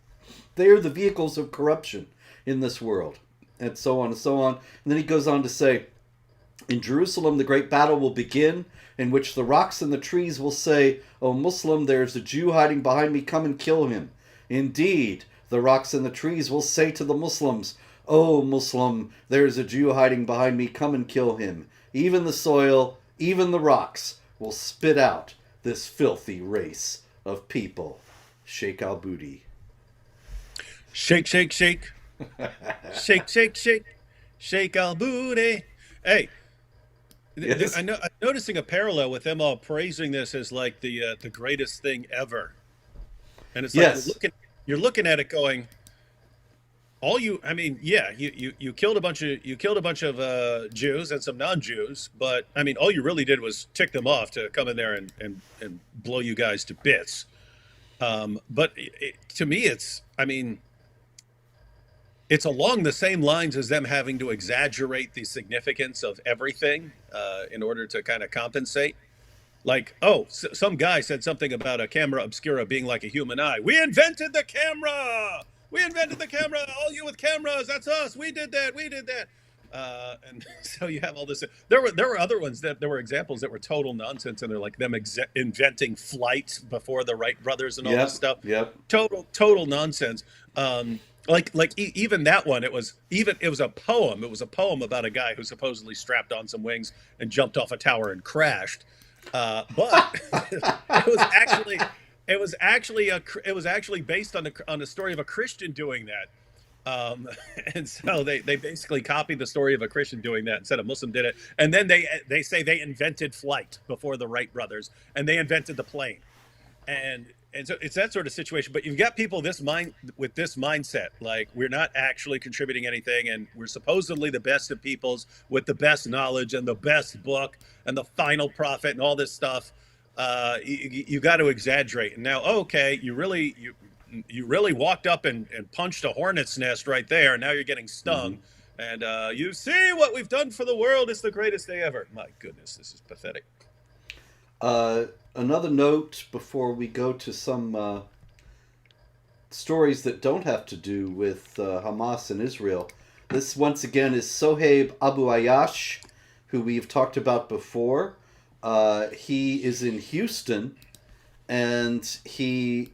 They are the vehicles of corruption in this world, and so on and so on. And then he goes on to say, in Jerusalem, the great battle will begin, in which the rocks and the trees will say, O Muslim, there is a Jew hiding behind me, come and kill him. Indeed, the rocks and the trees will say to the Muslims, O Muslim, there is a Jew hiding behind me, come and kill him. Even the soil, even the rocks will spit out this filthy race of people. Sheikh Al Budi. Shake, shake, shake. Shake, shake, shake. Shake Al Budi. Hey, Yes. I'm noticing a parallel with them all praising this as like the greatest thing ever. And it's like Yes. you're looking at it going, I mean, yeah, you killed a bunch of Jews and some non-Jews, but I mean, all you really did was tick them off to come in there and blow you guys to bits. But to me, it's along the same lines as them having to exaggerate the significance of everything in order to kind of compensate. Like, some guy said something about a camera obscura being like a human eye. We invented the camera. We invented the camera. All you with cameras, that's us. We did that. We did that. And so you have all this. There were other ones there were examples that were total nonsense, and they're like them inventing flight before the Wright brothers and all this stuff. Yep. Total nonsense. Even that one, it was a poem. It was a poem about a guy who supposedly strapped on some wings and jumped off a tower and crashed. But it was actually based on a story of a Christian doing that. And so they basically copied the story of a Christian doing that and said a Muslim did it. And then they say they invented flight before the Wright brothers, and they invented the plane. And so it's that sort of situation. But you've got people with this mindset, like we're not actually contributing anything, and we're supposedly the best of peoples with the best knowledge and the best book and the final prophet and all this stuff. You got to exaggerate. And now, okay, you really walked up and punched a hornet's nest right there, and now you're getting stung. Mm-hmm. And you see what we've done for the world. It's the greatest day ever. My goodness, this is pathetic. Another note before we go to some stories that don't have to do with Hamas and Israel. This, once again, is Sohaib Abu Ayash, who we've talked about before. He is in Houston, and he,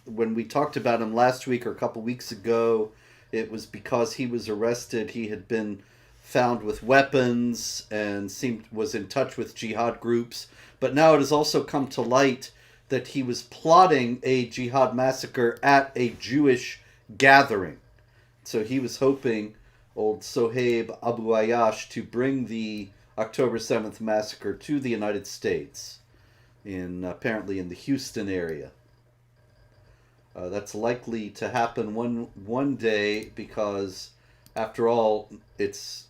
when we talked about him last week or a couple weeks ago, it was because he was arrested. He had been found with weapons and was in touch with jihad groups. But now it has also come to light that he was plotting a jihad massacre at a Jewish gathering. So he was hoping, old Sohaib Abu Ayash, to bring the October 7th massacre to the United States, apparently in the Houston area. That's likely to happen one day because, after all, it's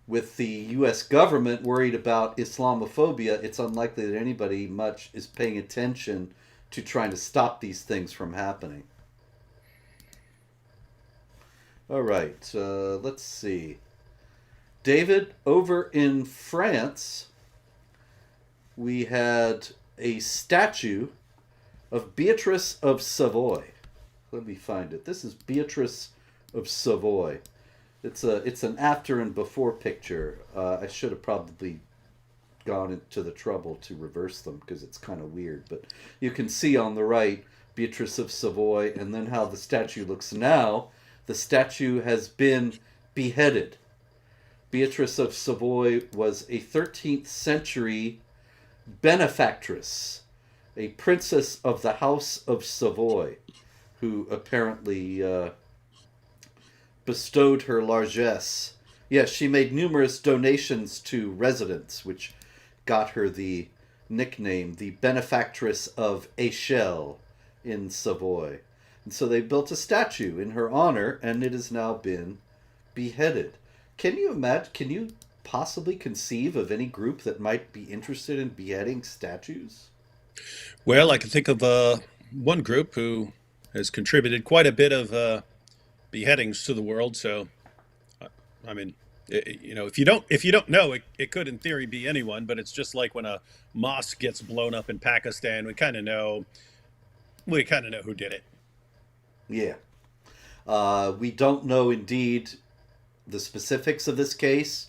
with the U.S. government worried about Islamophobia, it's unlikely that anybody much is paying attention to trying to stop these things from happening. All right, let's see. David, over in France, we had a statue of Beatrice of Savoy. Let me find it. This is Beatrice of Savoy. It's an after and before picture. I should have probably gone into the trouble to reverse them because it's kind of weird. But you can see on the right Beatrice of Savoy, and then how the statue looks now. The statue has been beheaded. Beatrice of Savoy was a 13th century benefactress, a princess of the House of Savoy, who apparently bestowed her largesse. Yes, she made numerous donations to residents, which got her the nickname, the benefactress of Échelle in Savoy. And so they built a statue in her honor, and it has now been beheaded. Can you imagine? Can you possibly conceive of any group that might be interested in beheading statues? Well, I can think of one group who has contributed quite a bit of beheadings to the world. So, I mean, if you don't know, it could in theory be anyone. But it's just like when a mosque gets blown up in Pakistan, we kind of know who did it. Yeah. We don't know indeed the specifics of this case,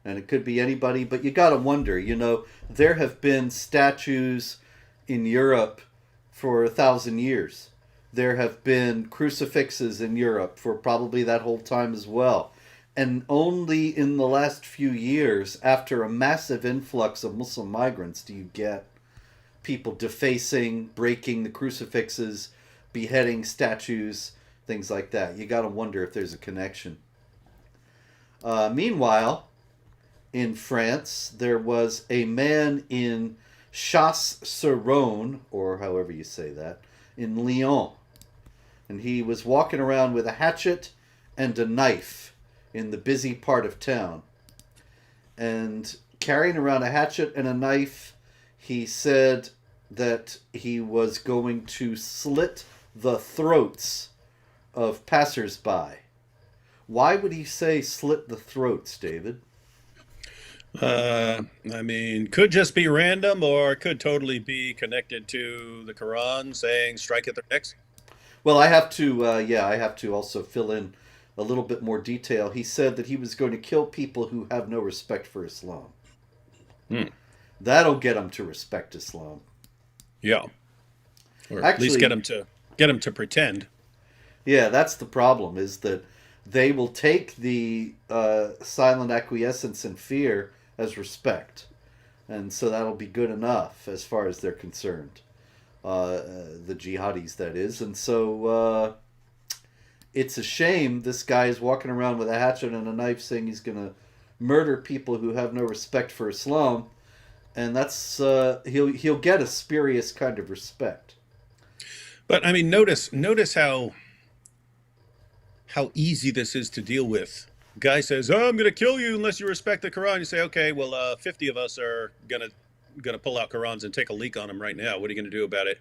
and it could be anybody, but you gotta wonder, there have been statues in Europe for 1,000 years. There have been crucifixes in Europe for probably that whole time as well. And only in the last few years, after a massive influx of Muslim migrants, do you get people defacing, breaking the crucifixes, beheading statues, things like that. You got to wonder if there's a connection. Meanwhile, in France, there was a man in Chasse-sur-Rhône, or however you say that, in Lyon. And he was walking around with a hatchet and a knife in the busy part of town. And carrying around a hatchet and a knife, he said that he was going to slit the throats of passersby. Why would he say slit the throats, David? I mean, could just be random, or could totally be connected to the Quran saying "strike at their necks." Well, I have to also fill in a little bit more detail. He said that he was going to kill people who have no respect for Islam. Hmm. That'll get them to respect Islam. Yeah, or at least Actually, get them to pretend. yeah, that's the problem, is that they will take the silent acquiescence and fear as respect. And so that'll be good enough as far as they're concerned. The jihadis, that is. And so it's a shame this guy is walking around with a hatchet and a knife saying he's going to murder people who have no respect for Islam. And that's he'll get a spurious kind of respect. But I mean, notice how easy this is to deal with. Guy says, "Oh, I'm going to kill you unless you respect the Quran." You say, "Okay, well, 50 of us are gonna pull out Qurans and take a leak on them right now. What are you going to do about it?"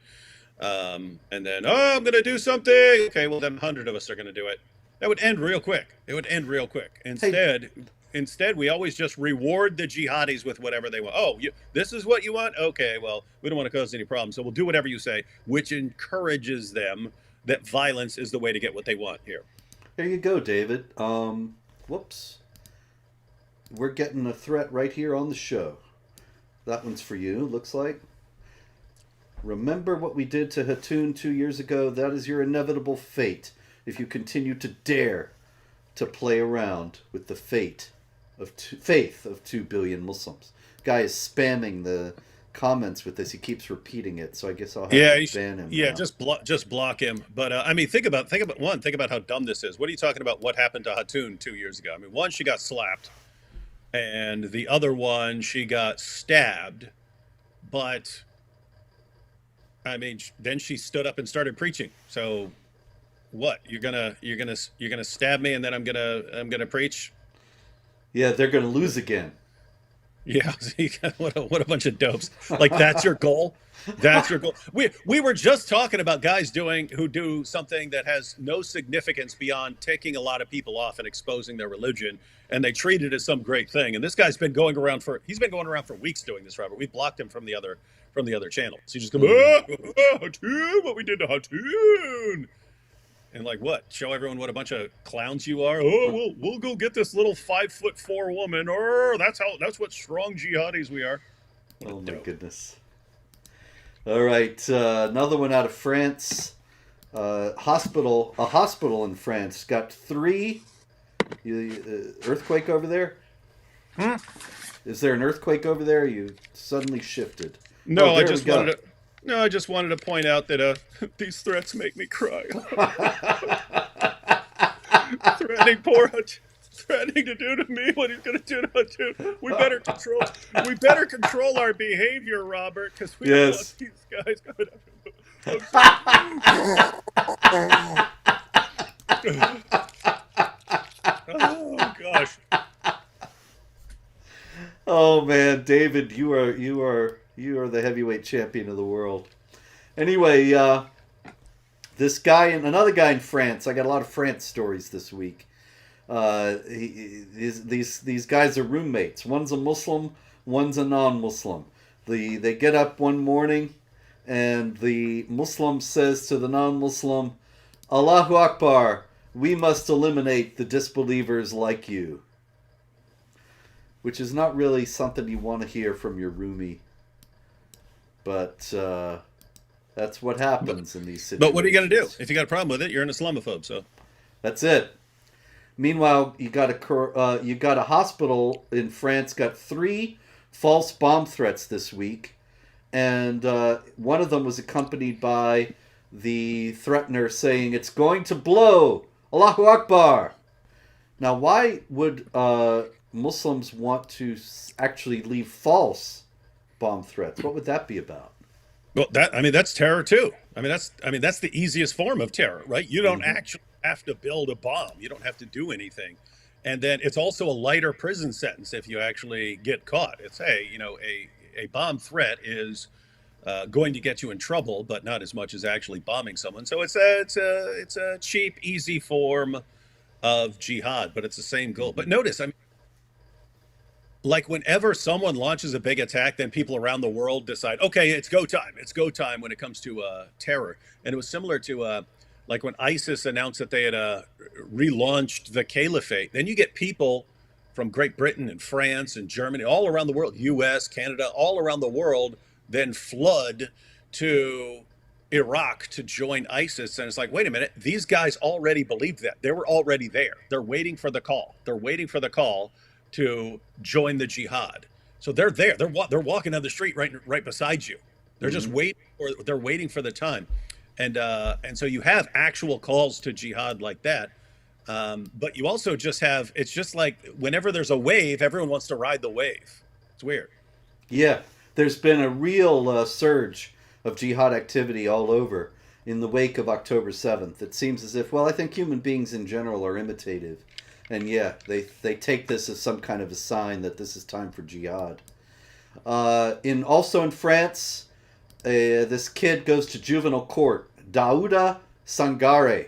And then, "Oh, I'm going to do something." Okay, well, then 100 of us are going to do it. That would end real quick. It would end real quick. Hey, Instead, we always just reward the jihadis with whatever they want. Oh, this is what you want? Okay, well, we don't want to cause any problems, so we'll do whatever you say, which encourages them that violence is the way to get what they want here. there you go, David. Whoops. We're getting a threat right here on the show. That one's for you, looks like. Remember what we did to Hatun 2 years ago? That is your inevitable fate if you continue to dare to play around with the faith of 2 billion Muslims. Guy is spamming the comments with this. He keeps repeating it, so I guess I'll have Yeah, to ban him yeah, now. just block him. But I mean, think about how dumb this is. What are you talking about? What happened to Hatun 2 years ago? I mean, one, she got slapped, and the other one, she got stabbed. But I mean, then she stood up and started preaching. So what? You're gonna stab me, and then I'm gonna preach? Yeah, they're going to lose again. Yeah, what a bunch of dopes. Like that's your goal. That's your goal. We were just talking about guys who do something that has no significance beyond taking a lot of people off and exposing their religion, and they treat it as some great thing. And this guy's been going around for weeks doing this, Robert. We blocked him from the other channels. He just goes, Mm-hmm. "Oh, Hatun, what we did to Hatun." And like what? Show everyone what a bunch of clowns you are. Oh, we'll go get this little 5'4" woman. Or that's what strong jihadis we are. What a Oh my dope. goodness. All right, another one out of France. A hospital in France got three. Earthquake over there? Hmm? Is there an earthquake over there? You suddenly shifted. Oh, No, I there we just go. wanted to. No, I just wanted to point out that these threats make me cry. threatening poor, threatening to do to me what he's going to do to a dude. We better control our behavior, Robert, because we don't want Yes. these guys coming up. I'm sorry. Oh gosh. Oh man, David, you are the heavyweight champion of the world. Anyway, this guy and another guy in France. I got a lot of France stories this week. These guys are roommates. One's a Muslim, one's a non-Muslim. They get up one morning, and the Muslim says to the non-Muslim, "Allahu Akbar, we must eliminate the disbelievers like you," which is not really something you want to hear from your roomie, but that's what happens in these situations. But what are you going to do if you got a problem with it? You're an Islamophobe, so That's it. Meanwhile, you got a hospital in France got 3 false bomb threats this week, and one of them was accompanied by the threatener saying it's going to blow. Allahu Akbar. Now, why would Muslims want to actually leave false bomb threats? What would that be about? well, that's terror too. That's the easiest form of terror, right? You don't Hmm. actually have to build a bomb. You don't have to do anything. And then it's also a lighter prison sentence if you actually get caught. It's hey, a bomb threat is going to get you in trouble, but not as much as actually bombing someone. So it's a cheap, easy form of jihad, but it's the same goal. But Hmm. notice, like whenever someone launches a big attack, then people around the world decide, okay, it's go time. It's go time when it comes to terror. And it was similar to like when ISIS announced that they had relaunched the caliphate. Then you get people from Great Britain and France and Germany, all around the world, U.S., Canada, all around the world, then flood to Iraq to join ISIS. And it's like, wait a minute, these guys already believed that. They were already there. They're waiting for the call. They're waiting for the call to join the jihad. So they're there. They're walking down the street right beside you. They're just Hmm. waiting they're waiting for the time. And so you have actual calls to jihad like that. But you also just have it's just like whenever there's a wave, everyone wants to ride the wave. It's weird. Yeah, there's been a real surge of jihad activity all over in the wake of October 7th. It seems as if, well, I think human beings in general are imitative. And yeah, they take this as some kind of a sign that this is time for jihad. In France, this kid goes to juvenile court, Daouda Sangare,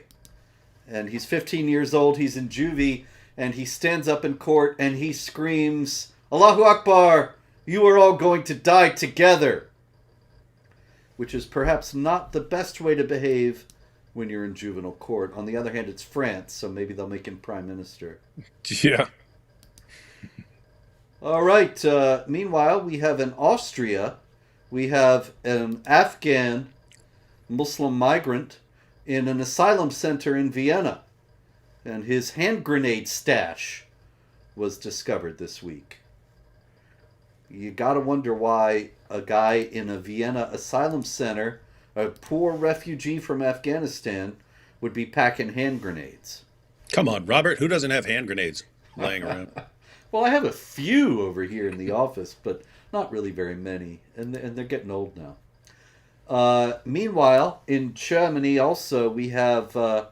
and he's 15 years old. He's in juvie, and he stands up in court and he screams, "Allahu Akbar! You are all going to die together," which is perhaps not the best way to behave when you're in juvenile court. On the other hand, it's France, so maybe they'll make him prime minister. Yeah. All right. Meanwhile, we have in Austria, we have an Afghan Muslim migrant in an asylum center in Vienna, and his hand grenade stash was discovered this week. You gotta wonder why a guy in a Vienna asylum center, a poor refugee from Afghanistan, would be packing hand grenades. Come on, Robert. Who doesn't have hand grenades laying around? Well, I have a few over here in the office, but not really very many, and they're getting old now. Meanwhile, in Germany, also we have a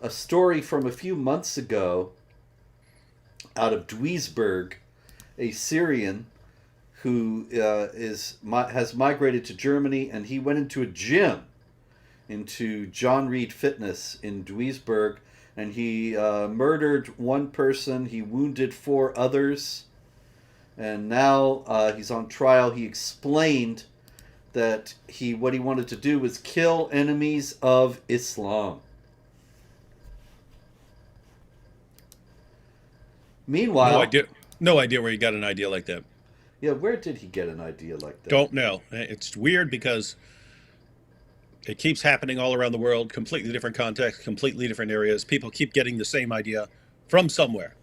story from a few months ago out of Duisburg, a Syrian who has migrated to Germany, and he went into a gym, into John Reed Fitness in Duisburg, and he murdered one person. He wounded 4 others, and now he's on trial. He explained that what he wanted to do was kill enemies of Islam. No Meanwhile, idea. No idea where you got an idea like that. yeah, where did he get an idea like that? Don't know. It's weird because it keeps happening all around the world, completely different context, completely different areas. People keep getting the same idea from somewhere.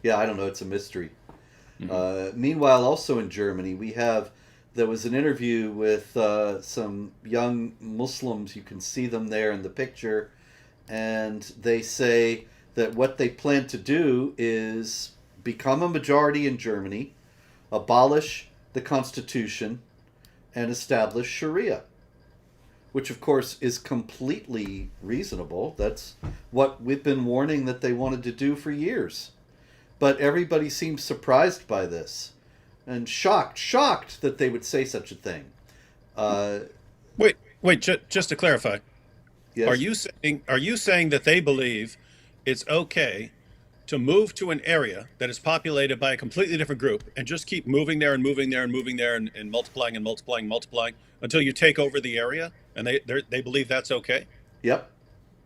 Yeah, I don't know. It's a mystery. Hmm. Meanwhile, also in Germany, there was an interview with some young Muslims. You can see them there in the picture, and they say that what they plan to do is become a majority in Germany, abolish the constitution, and establish Sharia, which of course is completely reasonable. That's what we've been warning that they wanted to do for years. But everybody seems surprised by this and shocked that they would say such a thing. Uh, Wait, just to clarify, yes? are you saying that they believe it's okay to move to an area that is populated by a completely different group and just keep moving there and moving there and moving there and multiplying and multiplying and multiplying until you take over the area? And they believe that's okay? Yep.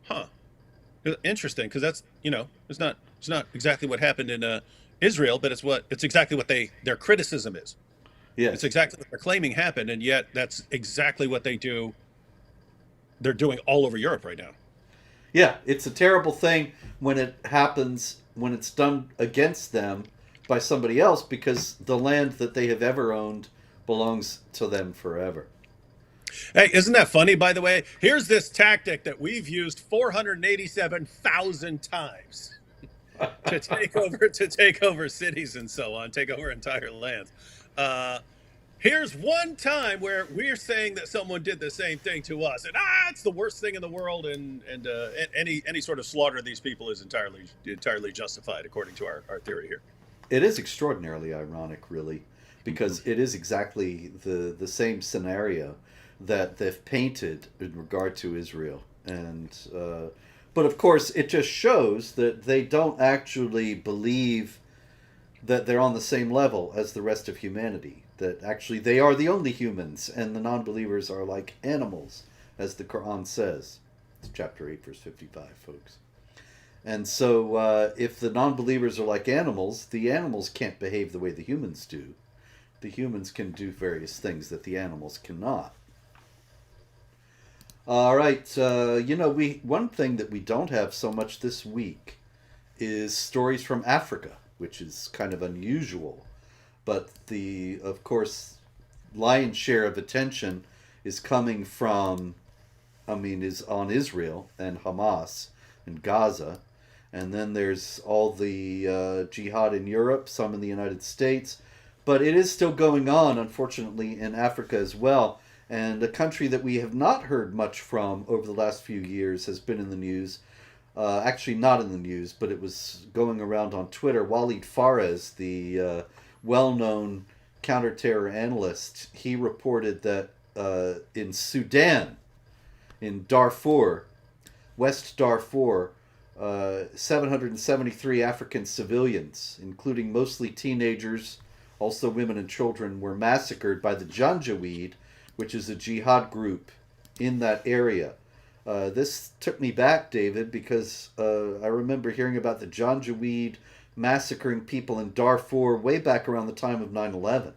Huh. Interesting, because that's, it's not exactly what happened in Israel, but it's exactly what their criticism is. It's Yes. exactly what they're claiming happened, and yet that's exactly what they're doing all over Europe right now. Yeah, it's a terrible thing when it happens, when it's done against them by somebody else, because the land that they have ever owned belongs to them forever. Hey, isn't that funny, by the way? Here's this tactic that we've used 487,000 times to take over cities and so on, take over entire lands. Uh, Here's one time where we're saying that someone did the same thing to us, and it's the worst thing in the world, and any sort of slaughter of these people is entirely justified according to our theory here. It is extraordinarily ironic, really, because it is exactly the same scenario that they've painted in regard to Israel. And but of course, it just shows that they don't actually believe that they're on the same level as the rest of humanity. That actually they are the only humans, and the non-believers are like animals, as the Quran says. It's chapter 8, verse 55, folks. And so, if the non-believers are like animals, the animals can't behave the way the humans do. The humans can do various things that the animals cannot. All right, we one thing that we don't have so much this week is stories from Africa, which is kind of unusual. But of course, lion's share of attention is coming from, is on Israel and Hamas and Gaza. And then there's all the jihad in Europe, some in the United States. But it is still going on, unfortunately, in Africa as well. And a country that we have not heard much from over the last few years has been in the news. Actually, not in the news, but it was going around on Twitter. Walid Fares, the well-known counter-terror analyst, he reported that in Sudan, in Darfur, West Darfur, 773 African civilians, including mostly teenagers, also women and children, were massacred by the Janjaweed, which is a jihad group in that area. This took me back, David, because I remember hearing about the Janjaweed massacring people in Darfur way back around the time of 9/11.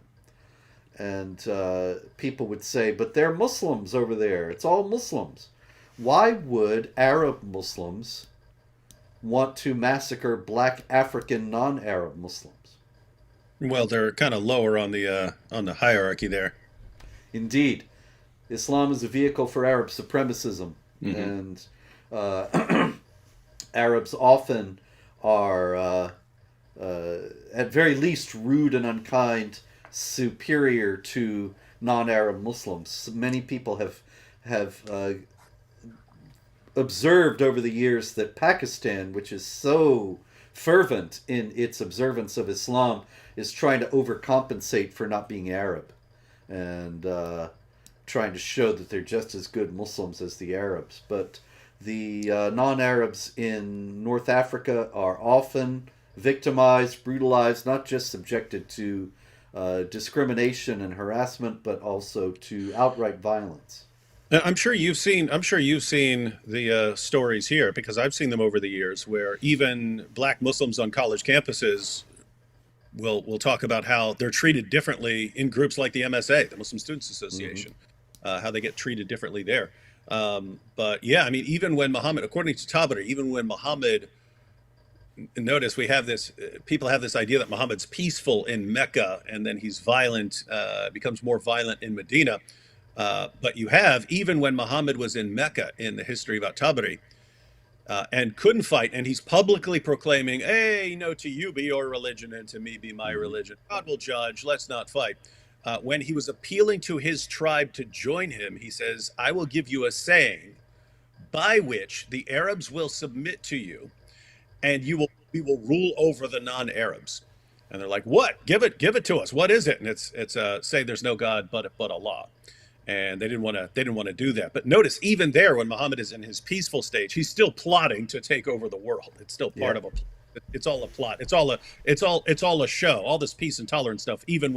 And people would say, but they're Muslims over there. It's all Muslims. Why would Arab Muslims want to massacre black African non-Arab Muslims? Well, they're kind of lower on the hierarchy there. Indeed. Islam is a vehicle for Arab supremacism. Mm-hmm. And Arabs often are, at very least, rude and unkind, superior to non-Arab Muslims. Many people have observed over the years that Pakistan, which is so fervent in its observance of Islam, is trying to overcompensate for not being Arab, and trying to show that they're just as good Muslims as the Arabs. But the non-Arabs in North Africa are often victimized, brutalized, not just subjected to discrimination and harassment, but also to outright violence. Now, I'm sure you've seen the stories here, because I've seen them over the years, where even black Muslims on college campuses will talk about how they're treated differently in groups like the MSA, the Muslim Students Association, how they get treated differently there. But yeah, I mean, even when Muhammad, according to Tabari, even when Muhammad notice we have this, people have this idea that Muhammad's peaceful in Mecca and then he's violent, becomes more violent in Medina. But you have, even when Muhammad was in Mecca in the history about Tabari, and couldn't fight, and he's publicly proclaiming, hey, to you be your religion and to me be my religion. God will judge, let's not fight. When he was appealing to his tribe to join him, he says, I will give you a saying by which the Arabs will submit to you and we will rule over the non-Arabs. And they're like, what? Give it to us. What is it? And it's say there's no God but Allah. And they didn't want to do that. But notice, even there, when Muhammad is in his peaceful stage, he's still plotting to take over the world. It's still part of it's all a plot. It's all a show. All this peace and tolerance stuff, even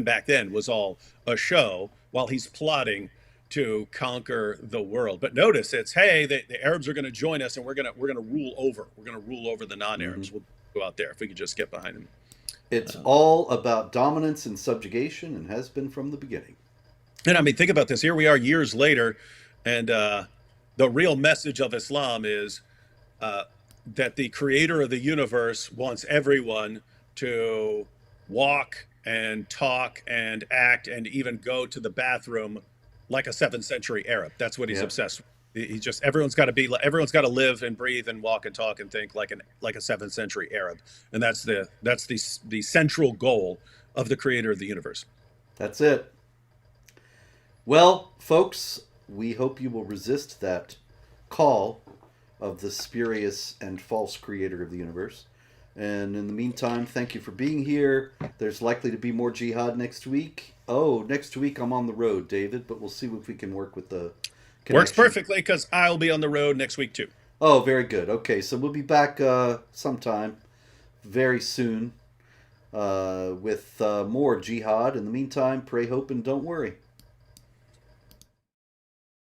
back then, was all a show while he's plotting to conquer the world. But notice, it's, hey, the Arabs are going to join us, and we're gonna rule over the non-Arabs. We'll go out there if we could just get behind them. It's all about dominance and subjugation, and has been from the beginning. And I mean, think about this. Here we are years later, and the real message of Islam is that the creator of the universe wants everyone to walk and talk and act and even go to the bathroom like a 7th century Arab. That's what he's obsessed with. He just, everyone's got to live and breathe and walk and talk and think like a 7th century Arab. And that's the central goal of the creator of the universe. That's it. Well, folks, we hope you will resist that call of the spurious and false creator of the universe. And in the meantime, thank you for being here. There's likely to be more Jihad next week. Oh, next week I'm on the road, David, but we'll see if we can work with the connection. Works perfectly, because I'll be on the road next week too. Oh, very good. Okay, so we'll be back sometime very soon with more Jihad. In the meantime, pray, hope, and don't worry.